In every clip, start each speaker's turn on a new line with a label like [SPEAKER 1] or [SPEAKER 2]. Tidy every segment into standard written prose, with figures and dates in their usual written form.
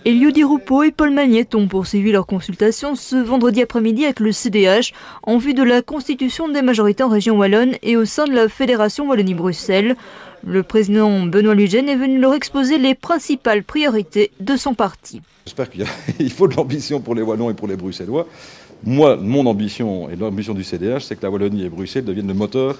[SPEAKER 1] Elio Di Rupo et Paul Magnette ont poursuivi leur consultation ce vendredi après-midi avec le CDH en vue de la constitution des majorités en région wallonne et au sein de la Fédération Wallonie-Bruxelles. Le président Benoît Lugène est venu leur exposer les principales priorités de son parti.
[SPEAKER 2] J'espère qu'il faut de l'ambition pour les Wallons et pour les Bruxellois. Moi, mon ambition et l'ambition du CDH, c'est que la Wallonie et Bruxelles deviennent le moteur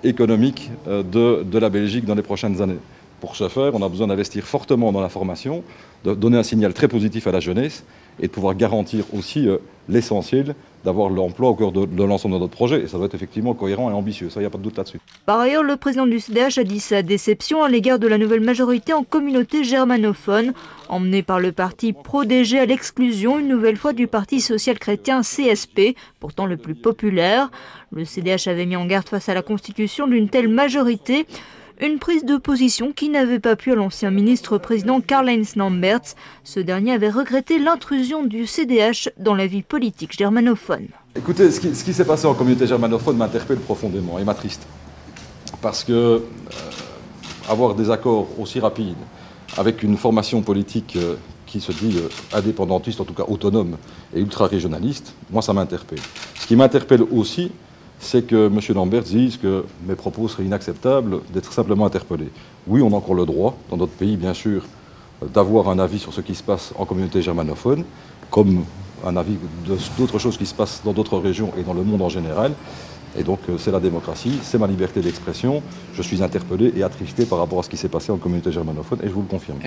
[SPEAKER 2] économique de la Belgique dans les prochaines années. Pour ce faire, on a besoin d'investir fortement dans la formation, de donner un signal très positif à la jeunesse et de pouvoir garantir aussi l'essentiel d'avoir l'emploi au cœur de l'ensemble de notre projet. Et ça doit être effectivement cohérent et ambitieux, ça, il n'y a pas de doute là-dessus.
[SPEAKER 1] Par ailleurs, le président du CDH a dit sa déception à l'égard de la nouvelle majorité en communauté germanophone, emmenée par le parti Pro-DG à l'exclusion une nouvelle fois du parti social-chrétien CSP, pourtant le plus populaire. Le CDH avait mis en garde face à la constitution d'une telle majorité. Une prise de position qui n'avait pas plu à l'ancien ministre-président Karl-Heinz Lamberts. Ce dernier avait regretté l'intrusion du CDH dans la vie politique germanophone.
[SPEAKER 2] Écoutez, ce qui s'est passé en communauté germanophone m'interpelle profondément et m'attriste. Parce que avoir des accords aussi rapides avec une formation politique qui se dit indépendantiste, en tout cas autonome et ultra-régionaliste, moi ça m'interpelle. Ce qui m'interpelle aussi, c'est que M. Lambert dise que mes propos seraient inacceptables, d'être simplement interpellé. Oui, on a encore le droit, dans notre pays bien sûr, d'avoir un avis sur ce qui se passe en communauté germanophone, comme un avis d'autres choses qui se passent dans d'autres régions et dans le monde en général. Et donc c'est la démocratie, c'est ma liberté d'expression. Je suis interpellé et attristé par rapport à ce qui s'est passé en communauté germanophone et je vous le confirme.